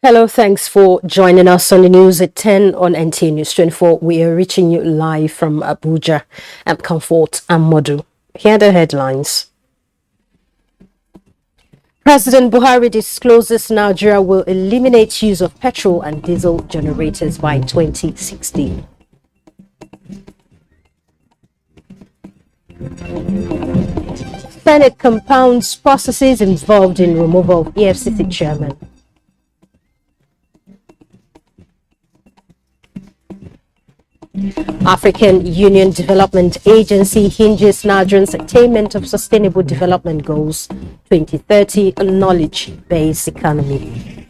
Hello, thanks for joining us on the news at 10 on NTA News 24. We are reaching you live from Abuja. I'm Comfort Amodu. Here are the headlines. President Buhari discloses Nigeria will eliminate use of petrol and diesel generators by 2060. Senate compounds processes involved in removal of EFCC chairman. African Union Development Agency hinges Nigeria's attainment of Sustainable Development Goals 2030 on knowledge-based economy.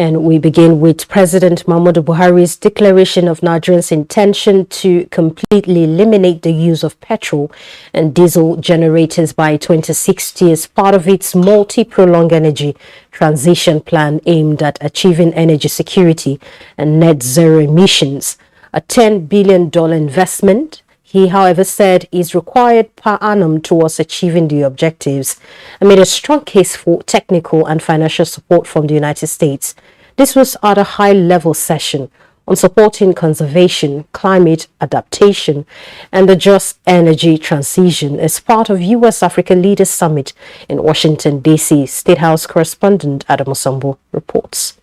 And we begin with President Muhammadu Buhari's declaration of Nigeria's intention to completely eliminate the use of petrol and diesel generators by 2060 as part of its multi-pronged energy transition plan aimed at achieving energy security and net zero emissions. A $10 billion investment, he, however, said is required per annum towards achieving the objectives, amid a strong case for technical and financial support from the United States. This was at a high-level session on supporting conservation, climate adaptation, and the just energy transition as part of U.S. Africa Leaders Summit in Washington, D.C. State House correspondent Adam Osambo reports.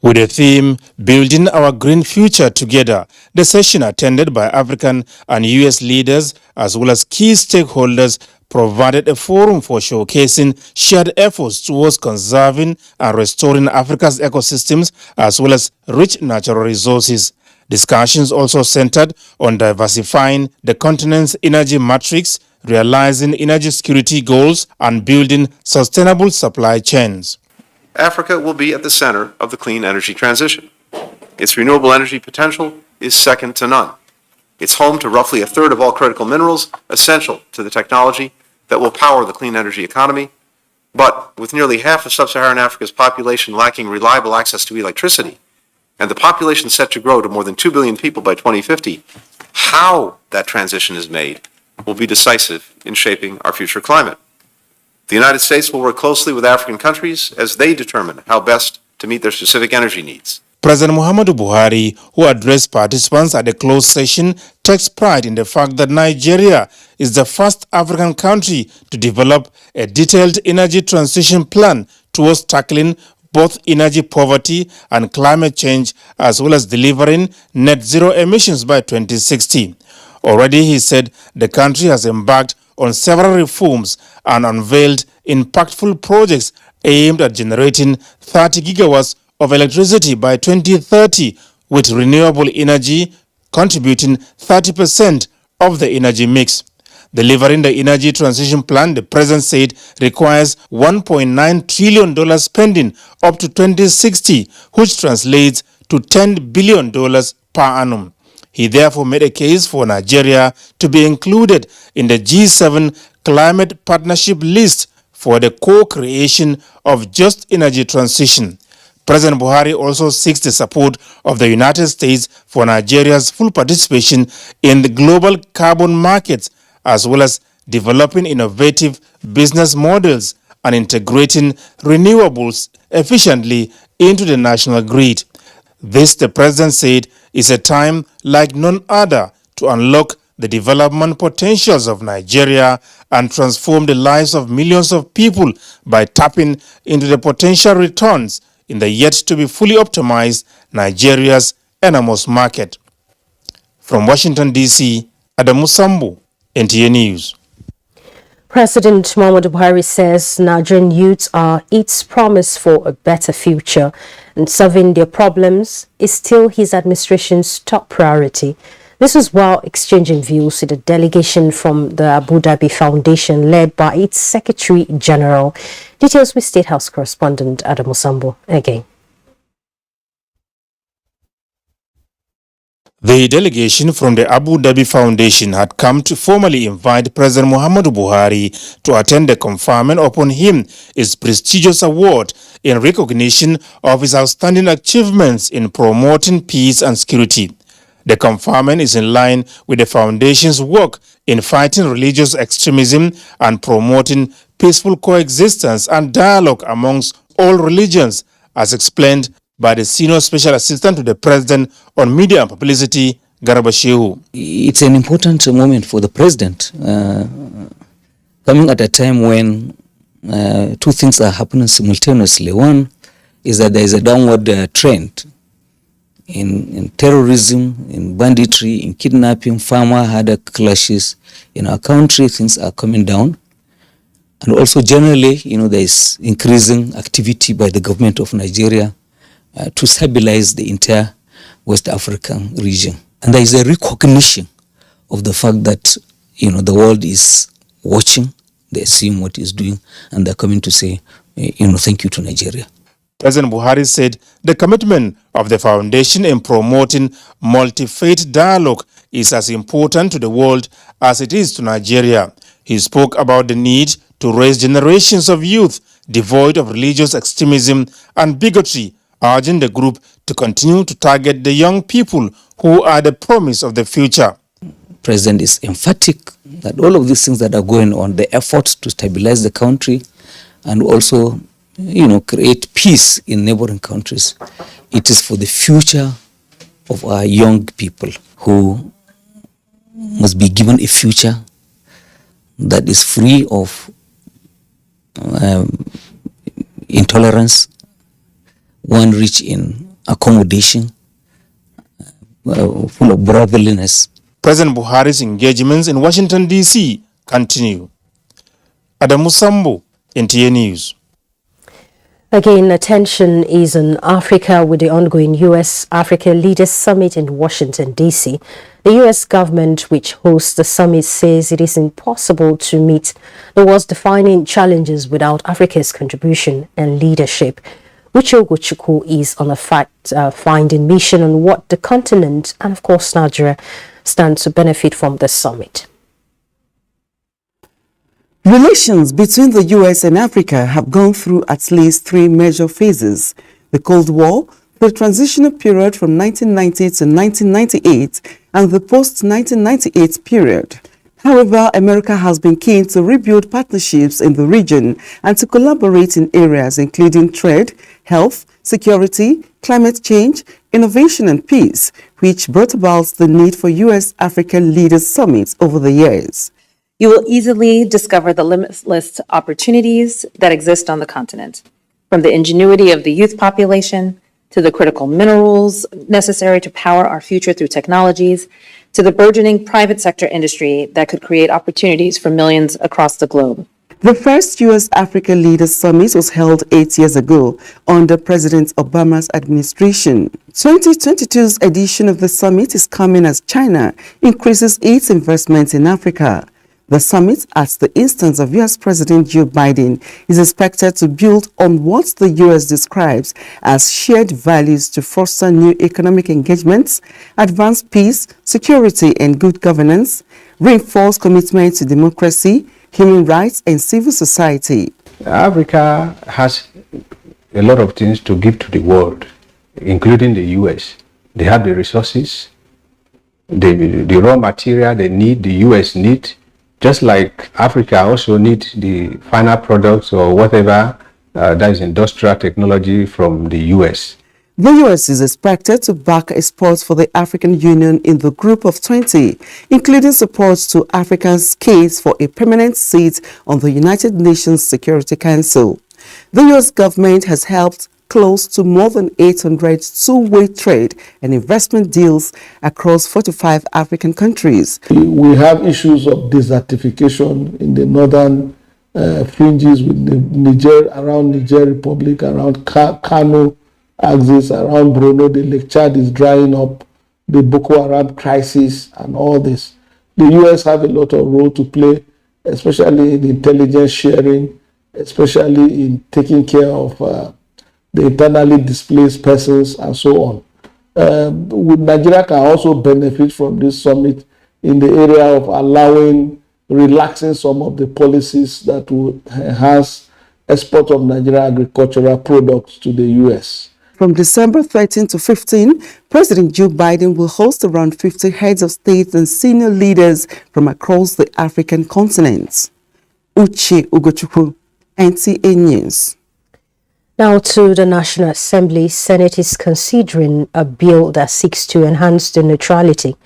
With the theme, Building Our Green Future Together, the session attended by African and U.S. leaders as well as key stakeholders provided a forum for showcasing shared efforts towards conserving and restoring Africa's ecosystems as well as rich natural resources. Discussions also centered on diversifying the continent's energy matrix, realizing energy security goals, and building sustainable supply chains. Africa will be at the center of the clean energy transition. Its renewable energy potential is second to none. It's home to roughly a third of all critical minerals essential to the technology that will power the clean energy economy. But with nearly half of sub-Saharan Africa's population lacking reliable access to electricity, and the population set to grow to more than 2 billion people by 2050, how that transition is made will be decisive in shaping our future climate. The United States will work closely with African countries as they determine how best to meet their specific energy needs. President Muhammadu Buhari, who addressed participants at the closed session, takes pride in the fact that Nigeria is the first African country to develop a detailed energy transition plan towards tackling both energy poverty and climate change, as well as delivering net zero emissions by 2060. Already, he said, the country has embarked on several reforms and unveiled impactful projects aimed at generating 30 gigawatts of electricity by 2030, with renewable energy contributing 30% of the energy mix. Delivering the energy transition plan, the president said, requires $1.9 trillion spending up to 2060, which translates to $10 billion per annum. He therefore made a case for Nigeria to be included in the G7 Climate Partnership List for the co-creation of just energy transition. President Buhari also seeks the support of the United States for Nigeria's full participation in the global carbon markets, as well as developing innovative business models and integrating renewables efficiently into the national grid. This, the president said, is a time like none other to unlock the development potentials of Nigeria and transform the lives of millions of people by tapping into the potential returns in the yet-to-be fully optimized Nigeria's enormous market. From Washington, D.C., Adam Osambo, NTA News. President Muhammadu Buhari says Nigerian youths are its promise for a better future, and solving their problems is still his administration's top priority. This was while exchanging views with a delegation from the Abu Dhabi Foundation led by its Secretary General. Details with State House correspondent Adam Osambo again. The delegation from the Abu Dhabi Foundation had come to formally invite President Muhammadu Buhari to attend the conferment upon him his prestigious award in recognition of his outstanding achievements in promoting peace and security. The conferment is in line with the foundation's work in fighting religious extremism and promoting peaceful coexistence and dialogue amongst all religions, as explained by the Senior Special Assistant to the President on Media and Publicity, Garba Shehu. It's an important moment for the President, coming at a time when two things are happening simultaneously. One is that there is a downward trend in terrorism, in banditry, in kidnapping, farmer-herder clashes. In our country, things are coming down. And also generally, there is increasing activity by the government of Nigeria to stabilize the entire West African region. And there is a recognition of the fact that, the world is watching, they're seeing what he's doing, and they're coming to say, thank you to Nigeria. President Buhari said the commitment of the foundation in promoting multi-faith dialogue is as important to the world as it is to Nigeria. He spoke about the need to raise generations of youth devoid of religious extremism and bigotry, urging the group to continue to target the young people who are the promise of the future. President is emphatic that all of these things that are going on, the efforts to stabilize the country and also create peace in neighboring countries. It is for the future of our young people who must be given a future that is free of intolerance, one rich in accommodation, full of brotherliness. President Buhari's engagements in Washington, D.C. continue. Adamu Sambo, NTA News. Again, attention is on Africa with the ongoing U.S.-Africa Leaders Summit in Washington, D.C. The U.S. government, which hosts the summit, says it is impossible to meet the world's defining challenges without Africa's contribution and leadership. Uche Ogochukwu is on a fact-finding mission on what the continent and, of course, Nigeria stand to benefit from the summit. Relations between the U.S. and Africa have gone through at least three major phases: the Cold War, the transitional period from 1990 to 1998, and the post-1998 period. However, America has been keen to rebuild partnerships in the region and to collaborate in areas including trade, health, security, climate change, innovation and peace, which brought about the need for U.S.-African Leaders Summits over the years. You will easily discover the limitless opportunities that exist on the continent, from the ingenuity of the youth population to the critical minerals necessary to power our future through technologies, to the burgeoning private sector industry that could create opportunities for millions across the globe. The first U.S.-Africa Leaders Summit was held 8 years ago under President Obama's administration. 2022's edition of the summit is coming as China increases its investment in Africa. The summit, at the instance of U.S. President Joe Biden, is expected to build on what the U.S. describes as shared values to foster new economic engagements, advance peace, security, and good governance, reinforce commitment to democracy, human rights, and civil society. Africa has a lot of things to give to the world, including the U.S. They have the resources, the raw material they need, the U.S. need. Just like Africa also needs the final products or whatever that is industrial technology from the U.S. The U.S. is expected to back exports for the African Union in the Group of 20, including support to Africa's case for a permanent seat on the United Nations Security Council. The U.S. government has helped close to more than 800 two-way trade and investment deals across 45 African countries. We have issues of desertification in the northern fringes with Niger, around Niger Republic, around Kano axis, around Bruno. The Lake Chad is drying up, the Boko Haram crisis and all this. The U.S. have a lot of role to play, especially in intelligence sharing, especially in taking care of the internally displaced persons and so on. Nigeria can also benefit from this summit in the area of relaxing some of the policies that will enhance export of Nigerian agricultural products to the U.S. From December 13 to 15, President Joe Biden will host around 50 heads of state and senior leaders from across the African continent. Uche Ugochukwu, NTA News. Now to the National Assembly. Senate is considering a bill that seeks to enhance the neutrality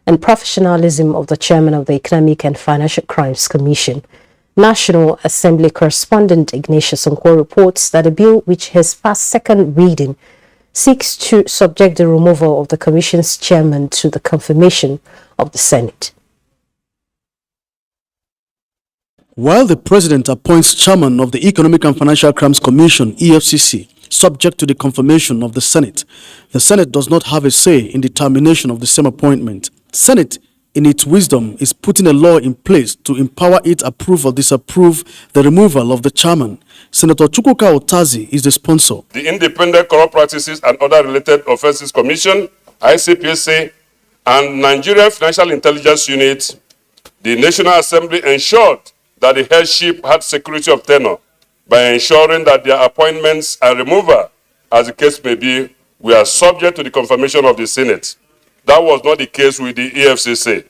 and professionalism of the chairman of the Economic and Financial Crimes Commission. National Assembly correspondent Ignatius Nkwo reports that a bill which has passed second reading seeks to subject the removal of the Commission's chairman to the confirmation of the Senate. While the President appoints chairman of the Economic and Financial Crimes Commission, EFCC, subject to the confirmation of the Senate does not have a say in the termination of the same appointment. Senate, in its wisdom, is putting a law in place to empower it approve or disapprove the removal of the chairman. Senator Chukwuka Otazi is the sponsor. The Independent Corrupt Practices and Other Related Offences Commission, ICPC, and Nigerian Financial Intelligence Unit, the National Assembly ensured that the headship had security of tenure by ensuring that their appointments and removal, as the case may be, were subject to the confirmation of the Senate. That was not the case with the EFCC.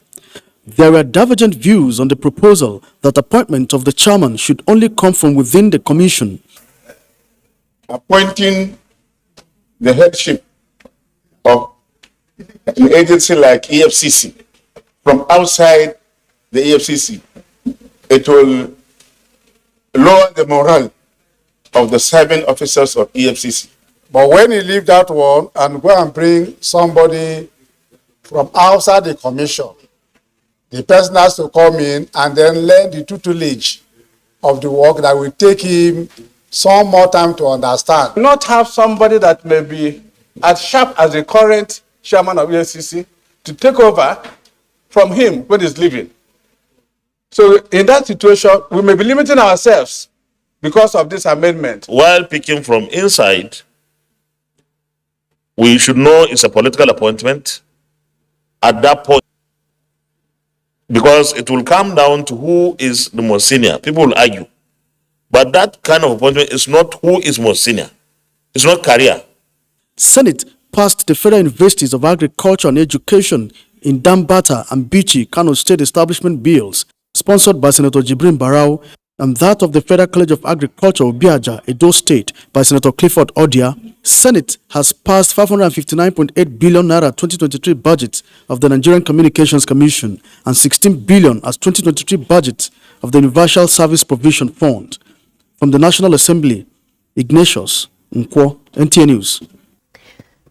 There were divergent views on the proposal that appointment of the chairman should only come from within the commission. Appointing the headship of an agency like EFCC from outside the EFCC, it will lower the morale of the serving officers of EFCC. But when you leave that one and go and bring somebody from outside the commission, the person has to come in and then learn the tutelage of the work that will take him some more time to understand. Not have somebody that may be as sharp as the current chairman of EFCC to take over from him when he's leaving. So in that situation, we may be limiting ourselves because of this amendment. While picking from inside, we should know it's a political appointment at that point, because it will come down to who is the most senior. People will argue. But that kind of appointment is not who is most senior. It's not career. Senate passed the Federal Universities of Agriculture and Education in Dambata and Bichi, Kano State Establishment Bills, sponsored by Senator Jibrin Barau, and that of the Federal College of Agriculture of Abuja, Edo State, by Senator Clifford Odia. Senate has passed 559.8 billion naira 2023 budget of the Nigerian Communications Commission and 16 billion as 2023 budget of the Universal Service Provision Fund. From the National Assembly, Ignatius Nkwo, NTA News.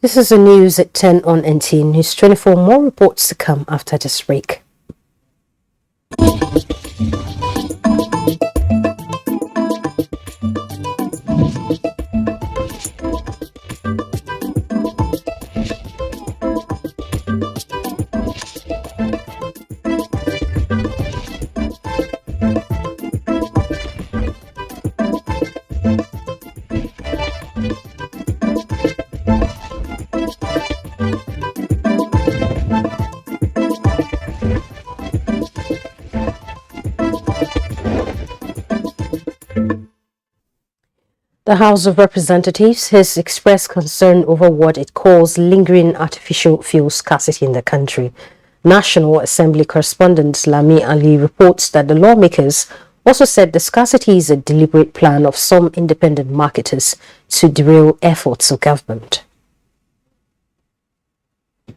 This is the news at 10 on NTA News 24. More reports to come after this break. The House of Representatives has expressed concern over what it calls lingering artificial fuel scarcity in the country. National Assembly correspondent Lami Ali reports that the lawmakers also said the scarcity is a deliberate plan of some independent marketers to derail efforts of government.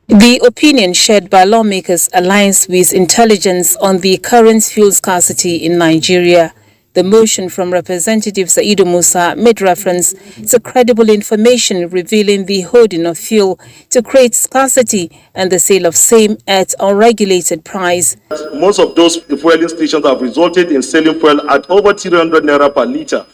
The opinion shared by lawmakers aligns with intelligence on the current fuel scarcity in Nigeria. The motion from Representative Saidu Musa made reference to credible information revealing the hoarding of fuel to create scarcity and the sale of same at unregulated price. Most of those fueling stations have resulted in selling fuel at over 300 naira per litre.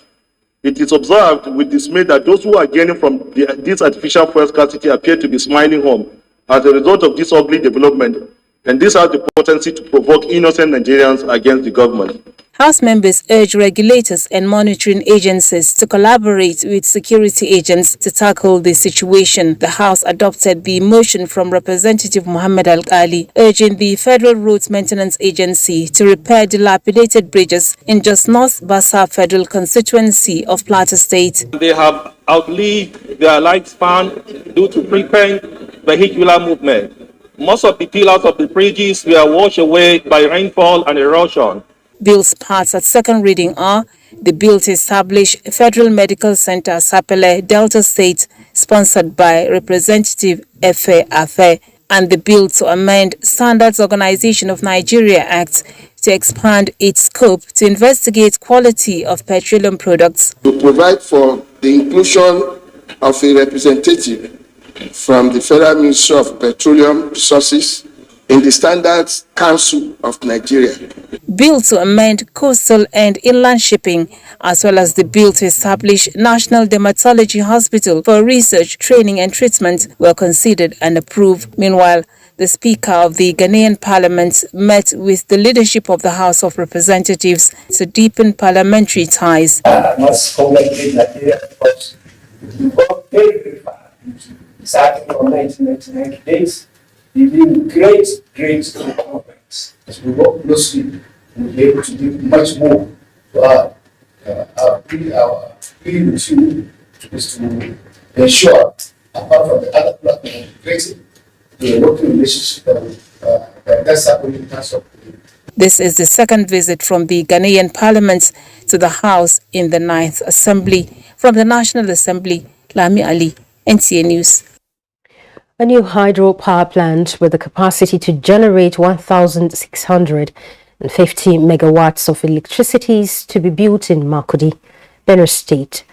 It is observed with dismay that those who are gaining from this artificial fuel scarcity appear to be smiling home. As a result of this ugly development, and this has the potency to provoke innocent Nigerians against the government. House members urge regulators and monitoring agencies to collaborate with security agents to tackle the situation. The House adopted the motion from Representative Muhammad Al-Ali urging the Federal Roads Maintenance Agency to repair dilapidated bridges in Jos North Bassa Federal Constituency of Plateau State. They have outlived their lifespan due to frequent vehicular movement. Most of the pillars of the bridges were washed away by rainfall and erosion. Bills passed at second reading are the bill to establish Federal Medical Center Sapele, Delta State, sponsored by Representative Efe Afe, and the bill to amend Standards Organization of Nigeria Act to expand its scope to investigate quality of petroleum products. To provide for the inclusion of a representative from the Federal Ministry of Petroleum Resources in the Standards Council of Nigeria. Bill to amend coastal and inland shipping, as well as the bill to establish National Dermatology Hospital for research, training and treatment were considered and approved. Meanwhile, the Speaker of the Ghanaian Parliament met with the leadership of the House of Representatives to deepen parliamentary ties. I must congratulate Nigeria because we got very far. Starting from 1999 days, we've been great progress. As we work closely, we'll be able to do much more to our plea with you is to ensure, apart from the other platform creating, the working relationship that's happening in terms of. This is the second visit from the Ghanaian Parliament to the House in the 9th Assembly. From the National Assembly, Lami Ali, NTA News. A new hydropower plant with the capacity to generate 1,650 megawatts of electricity is to be built in Makurdi, Benue State.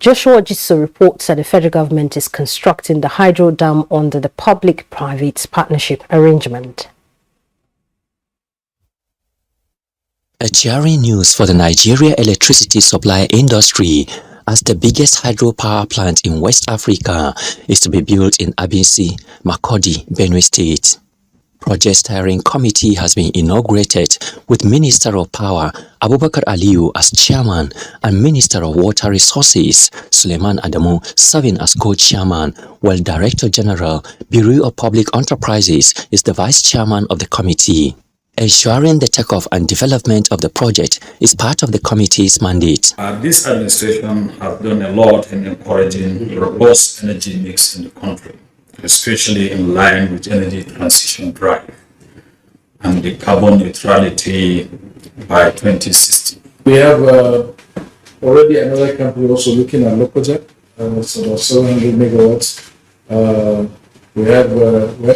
Joshua Jiso reports that the federal government is constructing the hydro dam under the public-private partnership arrangement. A jarring news for the Nigeria electricity supply industry, as the biggest hydropower plant in West Africa is to be built in Abinsi, Makurdi, Benue State. Project steering committee has been inaugurated with Minister of Power Abubakar Aliyu as chairman and Minister of Water Resources Suleiman Adamu serving as co-chairman, while Director General Bureau of Public Enterprises is the vice chairman of the committee. Ensuring the takeoff and development of the project is part of the committee's mandate. This administration has done a lot in encouraging a robust energy mix in the country, especially in line with energy transition drive and the carbon neutrality by 2060. We have already another company also looking at Lokoja. It's about 700 megawatts. We have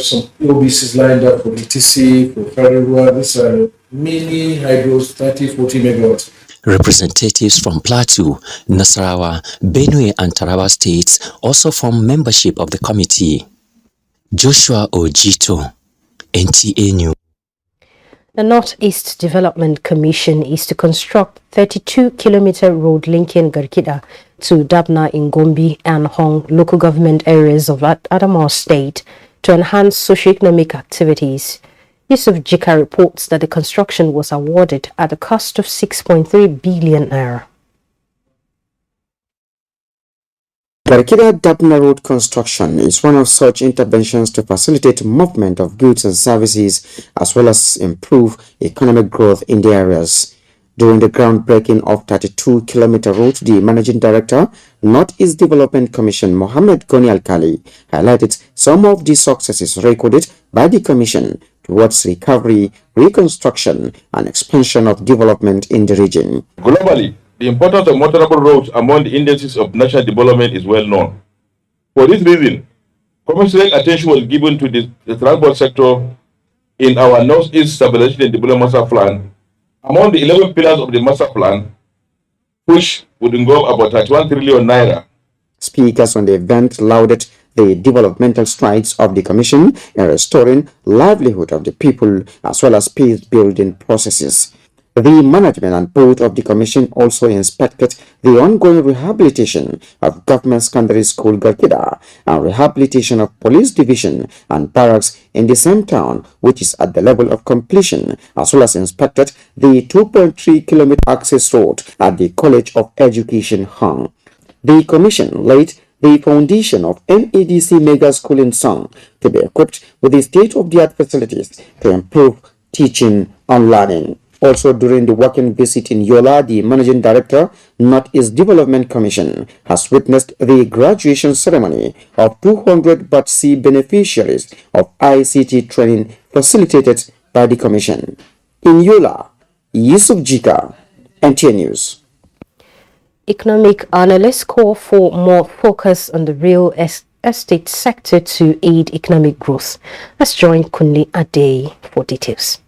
some OBCs lined up for ETC, for Federal. These are mini hydros, 30-40 megawatts. Representatives from Plateau, Nasarawa, Benue and Taraba states also form membership of the committee. Joshua Ojito, NTA News. The Northeast Development Commission is to construct 32-kilometer road linking Garkida to Dabna in Gombe and Hong local government areas of Adamawa State to enhance socio-economic activities. Yusuf Jika reports that the construction was awarded at a cost of 6.3 billion naira. Garkida-Dabna Road construction is one of such interventions to facilitate movement of goods and services as well as improve economic growth in the areas. During the groundbreaking of 32-kilometer road, the Managing Director, Northeast Development Commission, Mohammed Goni Alkali, highlighted some of the successes recorded by the Commission towards recovery, reconstruction, and expansion of development in the region. Globally, the importance of motorable roads among the indices of national development is well known. For this reason, commensurate attention was given to the transport sector in our Northeast Stabilization and Development Master Plan. Among the 11 pillars of the Master Plan, which would engulf about 31 trillion naira. Speakers on the event lauded the developmental strides of the Commission in restoring livelihood of the people as well as peace-building processes. The management and board of the commission also inspected the ongoing rehabilitation of Government Secondary School Garkida and rehabilitation of Police Division and Barracks in the same town, which is at the level of completion, as well as inspected the 2.3-kilometer access road at the College of Education, Hong. The commission laid the foundation of NEDC Mega School in Song to be equipped with the state-of-the-art facilities to improve teaching and learning. Also during the working visit in Yola, the Managing Director, Northeast Development Commission, has witnessed the graduation ceremony of 200 Batch C beneficiaries of ICT training facilitated by the Commission. In Yola, Yusuf Jika, NTA News. Economic analysts call for more focus on the real estate sector to aid economic growth. Let's join Kunle Ade for details.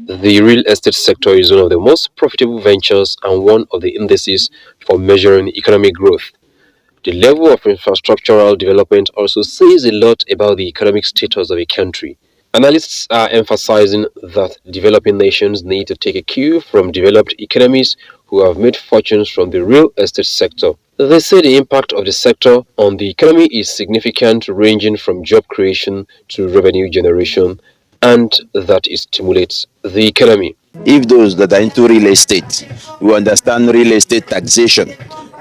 The real estate sector is one of the most profitable ventures and one of the indices for measuring economic growth. The level of infrastructural development also says a lot about the economic status of a country. Analysts are emphasizing that developing nations need to take a cue from developed economies who have made fortunes from the real estate sector. They say the impact of the sector on the economy is significant, ranging from job creation to revenue generation, and that it stimulates the economy. If those that are into real estate will understand real estate taxation,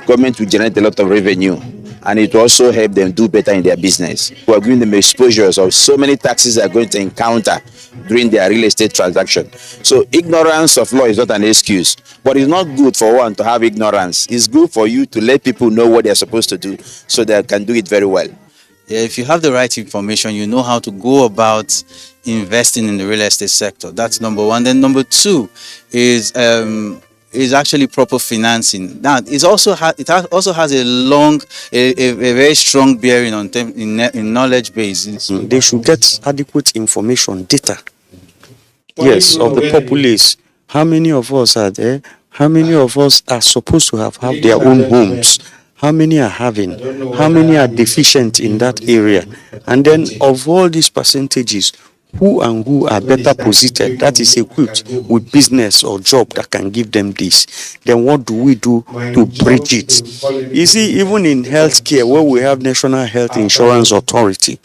government will generate a lot of revenue, and it will also help them do better in their business. We are giving them exposures of so many taxes they are going to encounter during their real estate transaction. So ignorance of law is not an excuse, but it's not good for one to have ignorance. It's good for you to let people know what they're supposed to do so they can do it very well. Yeah, if you have the right information, you know how to go about investing in the real estate sector. That's number one. Then number two is actually proper financing. Now, it also has a very strong bearing on in knowledge base. They should get adequate information, data. Yes, of the populace. How many of us are there? How many of us are supposed to have their own homes? How many are having? How many are deficient in that area? And then of all these percentages, who are better positioned, that is equipped with business or job that can give them this? Then what do we do to bridge it? You see, even in healthcare, where we have National Health Insurance Authority,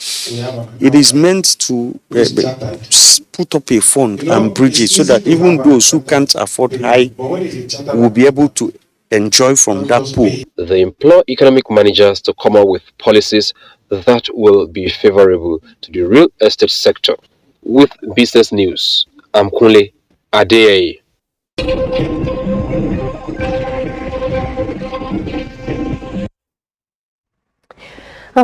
it is meant to put up a fund and bridge it so that even those who can't afford high will be able to enjoy from that pool. They implore economic managers to come up with policies that will be favorable to the real estate sector. With Business News, I'm Kunle Ade.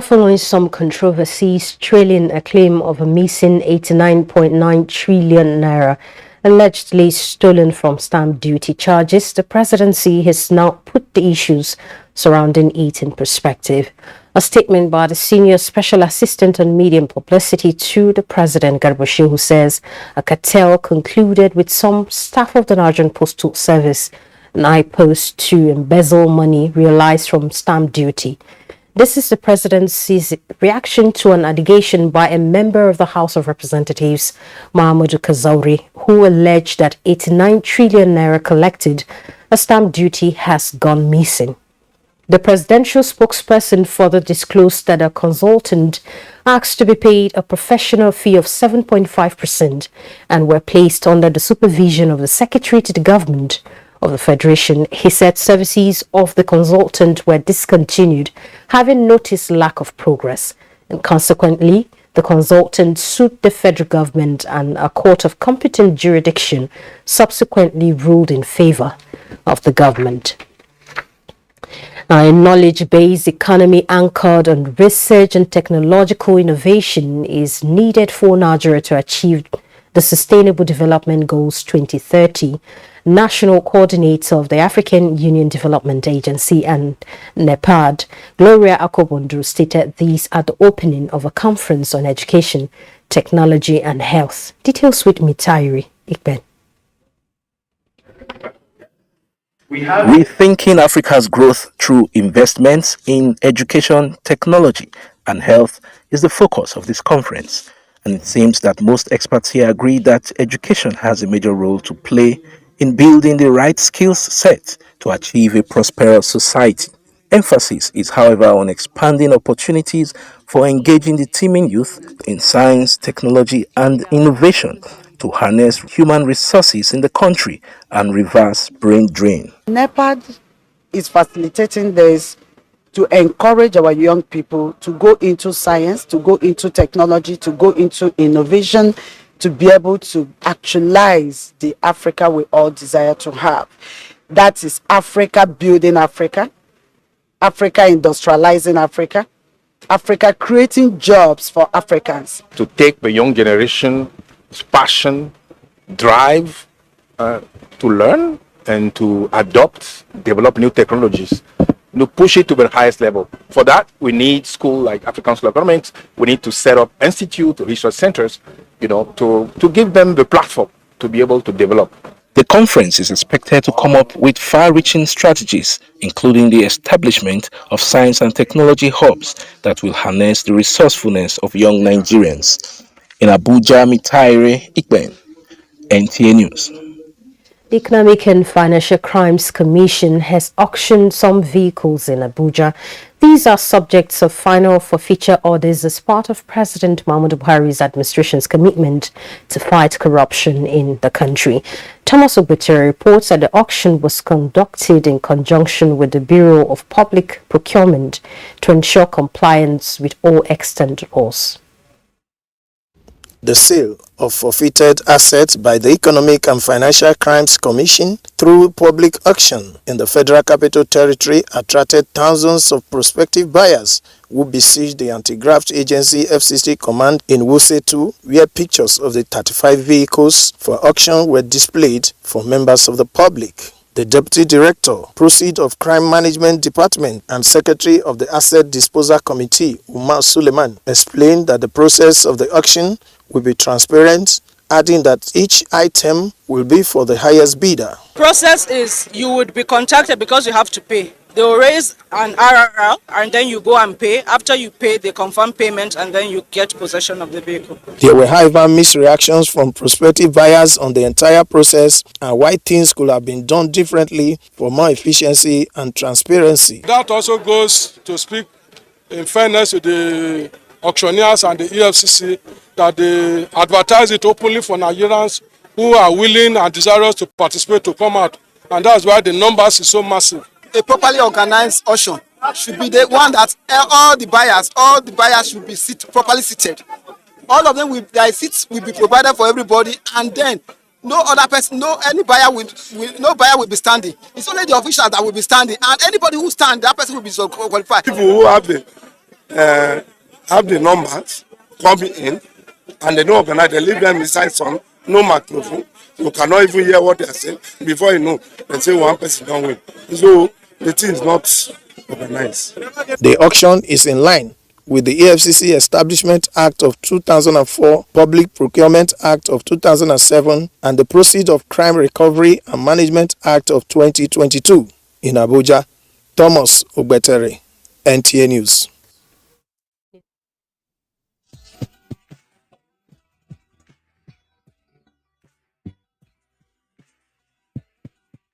Following some controversies trailing a claim of a missing 89.9 trillion naira allegedly stolen from stamp duty charges, the presidency has now put the issues surrounding it in perspective. A statement by the Senior Special Assistant on Media and Publicity to the President, Garba Shehu, says a cartel concluded with some staff of the Nigerian Postal Service and iPost to embezzle money realized from stamp duty. This is the presidency's reaction to an allegation by a member of the House of Representatives, Mahmoud Kazauri, who alleged that 89 trillion naira collected as stamp duty has gone missing. The presidential spokesperson further disclosed that a consultant asked to be paid a professional fee of 7.5% and were placed under the supervision of the Secretary to the Government of the Federation. He said services of the consultant were discontinued, having noticed lack of progress, and consequently, the consultant sued the federal government, and a court of competent jurisdiction subsequently ruled in favor of the government. A knowledge-based economy anchored on research and technological innovation is needed for Nigeria to achieve the Sustainable Development Goals 2030. National Coordinator of the African Union Development Agency and NEPAD, Gloria Akobondu, stated this at the opening of a conference on education, technology and health. Details with Mitairi Ikben. Rethinking Africa's growth through investments in education, technology and health is the focus of this conference, and it seems that most experts here agree that education has a major role to play in building the right skills set to achieve a prosperous society. Emphasis is, however, on expanding opportunities for engaging the teeming youth in science, technology, and innovation to harness human resources in the country and reverse brain drain. NEPAD is facilitating this to encourage our young people to go into science, to go into technology, to go into innovation, to be able to actualize the Africa we all desire to have. That is Africa building Africa, Africa industrializing Africa, Africa creating jobs for Africans. To take the young generation's passion, drive to learn and to adopt, develop new technologies, push it to the highest level. For that, we need schools like African School of Government. We need to set up institute, research centers, to give them the platform to be able to develop. The conference is expected to come up with far-reaching strategies, including the establishment of science and technology hubs that will harness the resourcefulness of young Nigerians. In Abuja, Mitaire Ikben, NTA News. The Economic and Financial Crimes Commission has auctioned some vehicles in Abuja. These are subjects of final forfeiture orders as part of President Muhammadu Buhari's administration's commitment to fight corruption in the country. Thomas Ogbete reports that the auction was conducted in conjunction with the Bureau of Public Procurement to ensure compliance with all extant laws. The sale of forfeited assets by the Economic and Financial Crimes Commission through public auction in the Federal Capital Territory attracted thousands of prospective buyers who besieged the anti-graft agency FCC command in Wuse 2, where pictures of the 35 vehicles for auction were displayed for members of the public. The Deputy Director, Proceed of Crime Management Department and Secretary of the Asset Disposal Committee, Umar Suleiman, explained that the process of the auction will be transparent, adding that each item will be for the highest bidder. Process is you would be contacted because you have to pay. They will raise an RRR and then you go and pay. After you pay, they confirm payment and then you get possession of the vehicle. There were, however, mixed reactions from prospective buyers on the entire process and why things could have been done differently for more efficiency and transparency. That also goes to speak in fairness to the auctioneers and the EFCC that they advertise it openly for Nigerians who are willing and desirous to participate to come out, and that's why the numbers is so massive. A properly organized auction should be the one that all the buyers should be properly seated. All of them their seats will be provided for everybody, and then no other person, no buyer will be standing. It's only the officials that will be standing, and anybody who stands, that person will be so qualified. People who have the numbers coming in and they don't organize, they leave them inside some, no microphone. You cannot even hear what they are saying. Before you know, they say one person don't win. So the thing is not organized. The auction is in line with the EFCC Establishment Act of 2004, Public Procurement Act of 2007, and the Proceed of Crime Recovery and Management Act of 2022. In Abuja, Thomas Ogbete, NTA News.